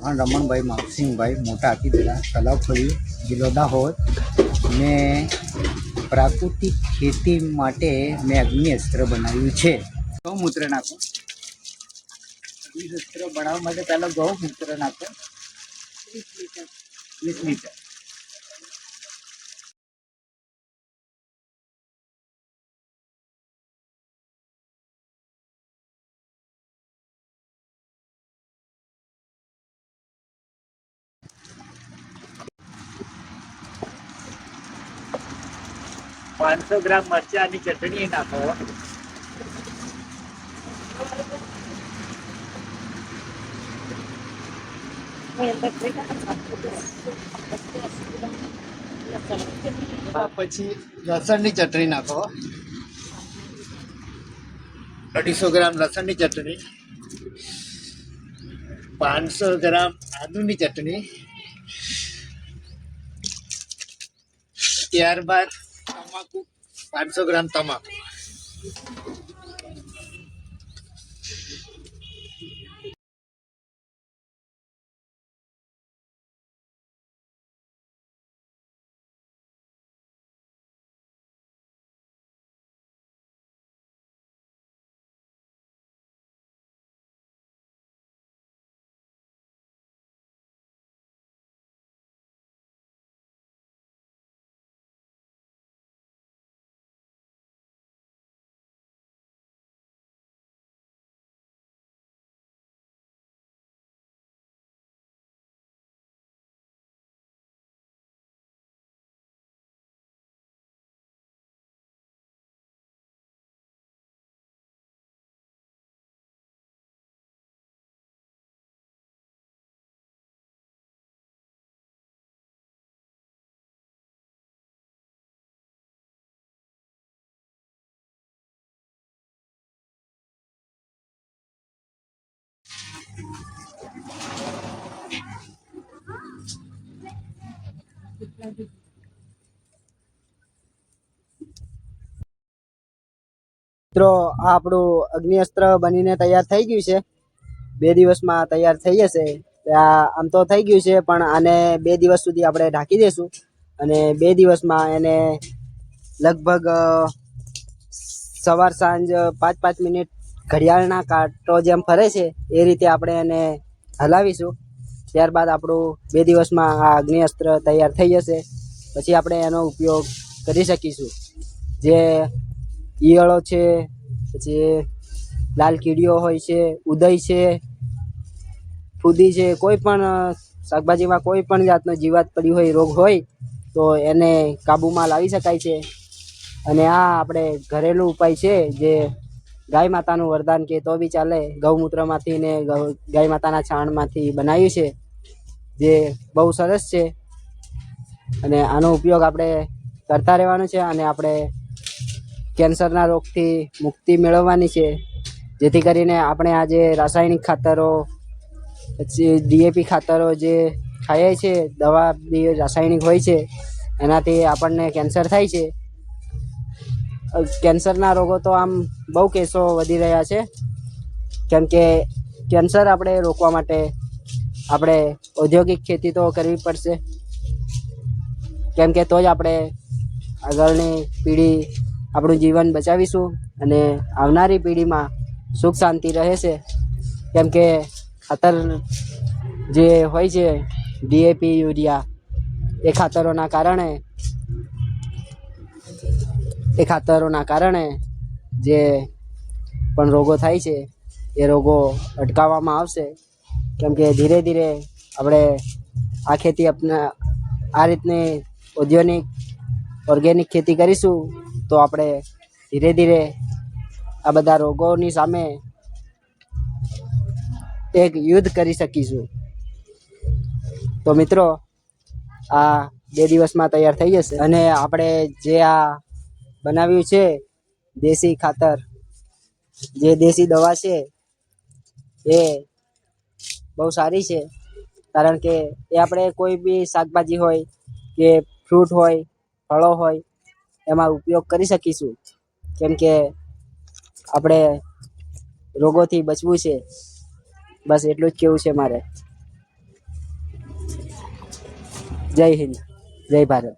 ચૌહાણ રમણભાઈ માવસિંહભાઈ મોટા હાથીદરા તલાવ ફળિયું જિલ્લો દાહોદ મેં પ્રાકૃતિક ખેતી માટે મેં અગ્નિઅસ્ત્ર બનાવ્યું છે. ગૌમૂત્ર નાખો. અગ્નિઅસ્ત્ર બનાવવા માટે પહેલાં ગૌમૂત્ર નાખો 20 લીટર. 500 ગ્રામ મરચાની ચટણી નાખો. પછી લસણની ચટણી નાખો. 250 ગ્રામ લસણની ચટણી, 500 ગ્રામ આદુની ચટણી, ત્યારબાદ તમાકુ 500 ગ્રામ તમાકુ. મિત્રો આ આપણું અગ્નિઅસ્ત્ર બનીને તૈયાર થઈ ગયું છે. 2 દિવસમાં તૈયાર થઈ જશે. આમ તો થઈ ગયું છે, પણ આને 2 દિવસ સુધી આપણે ઢાંકી દઈશું અને 2 દિવસમાં એને લગભગ સવાર સાંજ 5-5 મિનિટ ઘડિયાળના કાંટો જેમ ફરે છે એ રીતે આપણે એને હલાવીશું. ત્યારબાદ આપણું 2 દિવસમાં આ અગ્નિઅસ્ત્ર તૈયાર થઈ જશે. પછી આપણે એનો ઉપયોગ કરી શકીશું. જે ઈયળો છે, પછી લાલ કીડીઓ હોય છે, ઉદય છે, ફૂદી છે, કોઈ પણ શાકભાજીમાં કોઈ પણ જાતનો જીવાત પડી હોય, રોગ હોય તો એને કાબૂમાં લાવી શકાય છે. અને આ આપણે ઘરેલું ઉપાય છે જે ગાય માતાનું વરદાન કે તો બી ચાલે. ગૌમૂત્રમાંથી ને ગાય માતાના છાણમાંથી બનાવ્યું છે, જે બહુ સરસ છે. અને આનો ઉપયોગ આપણે કરતા રહેવાનો છે અને આપણે કેન્સરના રોગથી મુક્તિ મેળવવાની છે. જેથી કરીને આપણે આ જે રાસાયણિક ખાતરો, પછી ડીએપી ખાતરો જે ખાઈએ છે, દવા બી રાસાયણિક હોય છે, એનાથી આપણને કેન્સર થાય છે. કેન્સરના રોગો તો આમ બહુ કેસો વધી રહ્યા છે. કેમ કે કેન્સર આપણે રોકવા માટે આપણે ઔદ્યોગિક ખેતી તો કરવી પડશે. કેમ કે તો જ આપણે આગળની પેઢી આપણું જીવન બચાવીશું અને આવનારી પેઢીમાં સુખ શાંતિ રહે છે. કેમ કે ખાતર જે હોય છે ડીએપી, યુરિયા, એ ખાતરોના કારણે જે પણ રોગો થાય છે એ રોગો અટકાવવામાં આવશે. કેમ કે ધીરે ધીરે આપણે આ ખેતી આ રીતની ઓર્ગેનિક ખેતી કરીશું તો આપણે ધીરે ધીરે આ બધા રોગોની સામે એક યુદ્ધ કરી શકીશું. તો મિત્રો આ 2 દિવસમાં તૈયાર થઈ જશે. અને આપણે જે આ બનાવ્યું છે દેશી ખાતર, જે દેશી દવા છે, એ બહુ સારી છે. કારણ કે એ આપણે કોઈ બી શાકભાજી હોય કે ફ્રૂટ હોય, ફળો હોય, એમાં ઉપયોગ કરી શકીશું. કેમ કે આપણે રોગોથી બચવું છે. બસ એટલું જ કહેવું છે મારે. જય હિન્દ, જય ભારત.